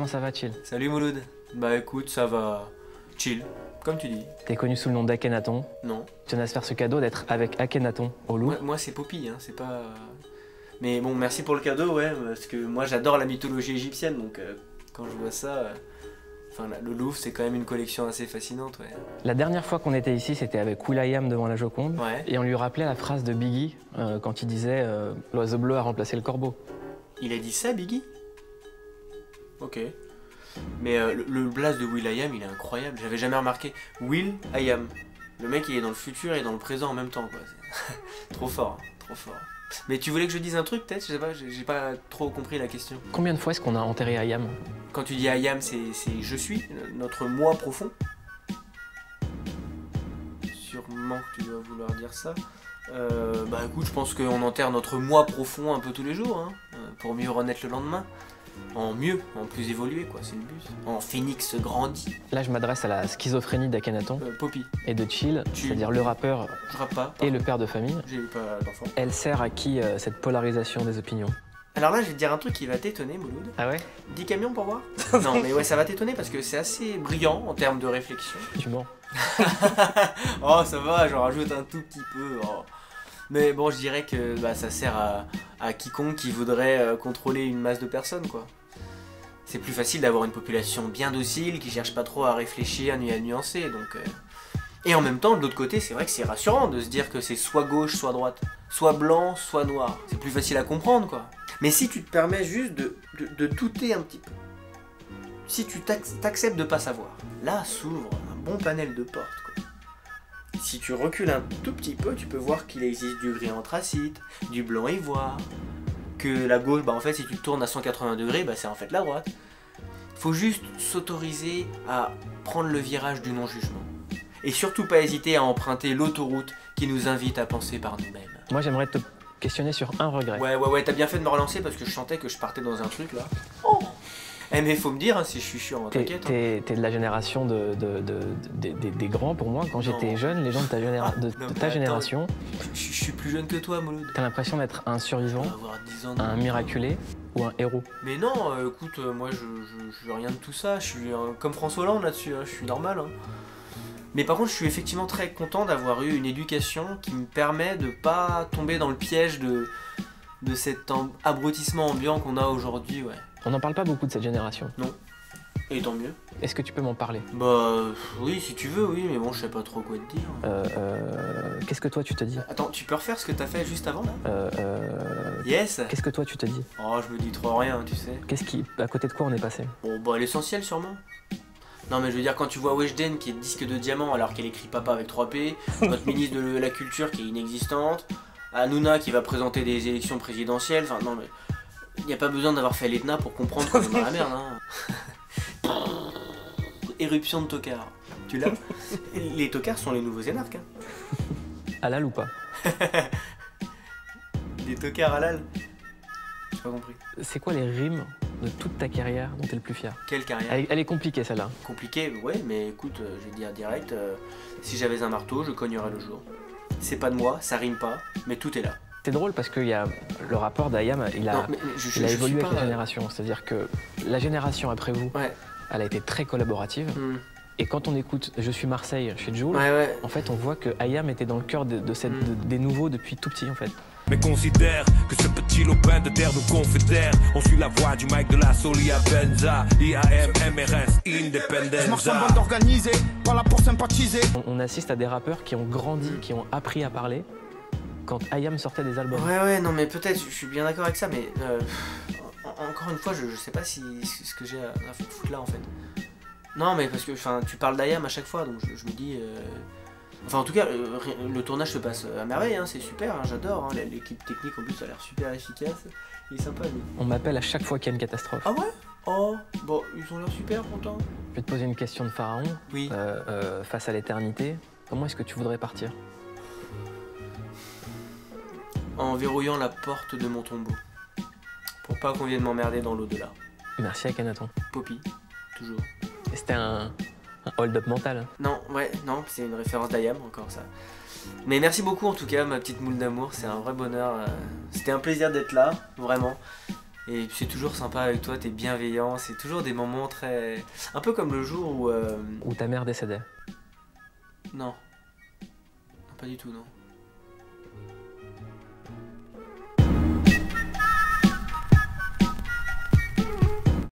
ça va, chill? Salut Mouloud. Bah écoute, ça va chill, comme tu dis. T'es connu sous le nom d'Akhenaton. Non. Tu viens de se faire ce cadeau d'être avec Akhenaton au loup. Moi c'est Poppy, hein, c'est pas... Mais bon, merci pour le cadeau, ouais, parce que moi j'adore la mythologie égyptienne, donc quand je vois ça... Enfin, le Louvre, c'est quand même une collection assez fascinante, ouais. La dernière fois qu'on était ici, c'était avec will.i.am devant la Joconde. Ouais. Et on lui rappelait la phrase de Biggie quand il disait l'oiseau bleu a remplacé le corbeau. Il a dit ça, Biggie? Ok. Mais le blaze de will.i.am, il est incroyable. J'avais jamais remarqué. will.i.am. Le mec, il est dans le futur et dans le présent en même temps, quoi. Trop fort, hein, trop fort. Mais tu voulais que je dise un truc, peut-être? Je sais pas, j'ai pas trop compris la question. Combien de fois est-ce qu'on a enterré I.am? Quand tu dis I.am, c'est je suis, notre moi profond. Sûrement que tu dois vouloir dire ça. Bah écoute, je pense qu'on enterre notre moi profond un peu tous les jours, hein, pour mieux renaître le lendemain. En mieux, en plus évolué, quoi, c'est le but. En phénix grandi. Là, je m'adresse à la schizophrénie d'Akhenaton Poppy. et de Chill, c'est-à-dire le rappeur Je rappe pas. et le père de famille. J'ai pas d'enfant. Elle sert à qui cette polarisation des opinions? Alors là, je vais te dire un truc qui va t'étonner, Mouloud. Ah ouais? 10 camions pour voir? Non, mais ouais, ça va t'étonner parce que c'est assez brillant en termes de réflexion. Tu mens. Oh, ça va, j'en rajoute un tout petit peu. Oh. Mais bon, je dirais que bah, ça sert à quiconque qui voudrait contrôler une masse de personnes, quoi. C'est plus facile d'avoir une population bien docile, qui cherche pas trop à réfléchir ni à nuancer, donc... Et en même temps, de l'autre côté, c'est vrai que c'est rassurant de se dire que c'est soit gauche, soit droite. Soit blanc, soit noir. C'est plus facile à comprendre, quoi. Mais si tu te permets juste de douter un petit peu, si tu t'acceptes de pas savoir, là s'ouvre un bon panel de portes, quoi. Si tu recules un tout petit peu, tu peux voir qu'il existe du gris anthracite, du blanc ivoire, que la gauche, bah en fait si tu tournes à 180 degrés, bah c'est en fait la droite. Faut juste s'autoriser à prendre le virage du non-jugement. Et surtout pas hésiter à emprunter l'autoroute qui nous invite à penser par nous-mêmes. Moi, j'aimerais te questionner sur un regret. Ouais, t'as bien fait de me relancer parce que je sentais que je partais dans un truc là. Oh, eh mais faut me dire hein, si je suis chiant, t'inquiète. T'es de la génération des grands pour moi. Quand j'étais jeune, les gens de ta génération... Je suis plus jeune que toi, Mouloud. T'as l'impression d'être un survivant, Avoir 10 ans un miraculé ou un héros? Mais non, écoute, moi je rien de tout ça. Je suis comme François Hollande là-dessus, hein, je suis normal. Hein. Mais par contre, je suis effectivement très content d'avoir eu une éducation qui me permet de pas tomber dans le piège de cet abrutissement ambiant qu'on a aujourd'hui, ouais. On n'en parle pas beaucoup de cette génération. Non. Et tant mieux. Est-ce que tu peux m'en parler? Bah oui, si tu veux, oui, mais bon, je sais pas trop quoi te dire. Qu'est-ce que toi tu te dis? Attends, tu peux refaire ce que t'as fait juste avant là? Yes. Qu'est-ce que toi tu te dis? Oh, je me dis trop rien, tu sais. À côté de quoi on est passé? Bon, bah l'essentiel sûrement. Non mais je veux dire, quand tu vois Weshden qui est disque de diamant alors qu'elle écrit papa avec 3P, notre ministre de la culture qui est inexistante, Hanouna qui va présenter des élections présidentielles, enfin non mais... Il n'y a pas besoin d'avoir fait l'ETNA pour comprendre qu'on est dans la merde, hein. Éruption de tocards. Tu l'as? Les tocards sont les nouveaux énarques, hein. Halal ou pas? Des tocards halal? J'ai pas compris. C'est quoi les rimes de toute ta carrière dont t'es le plus fier? Quelle carrière? Elle est compliquée celle-là. Compliqué, ouais, mais écoute, je vais dire direct, si j'avais un marteau, je cognerais le jour. C'est pas de moi, ça rime pas, mais tout est là. C'est drôle parce que le rapport d'I.am, il a évolué avec la génération. C'est-à-dire que la génération après vous, ouais. Elle a été très collaborative. Et quand on écoute Je suis Marseille chez Jul, en fait on voit que I.am était dans le cœur des nouveaux depuis tout petit en fait. Mais considère que ce petit lopin de terre nous confédère. On suit la voie du Mike de la Solia Benza, IAM, MRS, Independence. Je marche en bande organisée, pas là pour sympathiser. On assiste à des rappeurs qui ont grandi, qui ont appris à parler quand I.am sortait des albums. Ouais, non mais peut-être, je suis bien d'accord avec ça, mais encore une fois, je sais pas si ce que j'ai à foutre là en fait. Non mais parce que tu parles d'I.am à chaque fois, donc je me dis... Enfin en tout cas, le tournage se passe à merveille, hein, c'est super, hein, j'adore, hein, l'équipe technique en plus ça a l'air super efficace, il est sympa lui. On m'appelle à chaque fois qu'il y a une catastrophe. Ah ouais? Oh, bon, ils ont l'air super contents. Je vais te poser une question de pharaon. Oui. Face à l'éternité, comment est-ce que tu voudrais partir? En verrouillant la porte de mon tombeau. Pour pas qu'on vienne m'emmerder dans l'au-delà. Merci Akhenaton. Poppy, toujours. C'était un hold-up mental. Non, c'est une référence d'I.am, encore ça. Mais merci beaucoup en tout cas, ma petite moule d'amour, c'est un vrai bonheur. C'était un plaisir d'être là, vraiment. Et c'est toujours sympa avec toi, t'es bienveillant, c'est toujours des moments très... Un peu comme le jour où... Où ta mère décédait. Non. Pas du tout, non.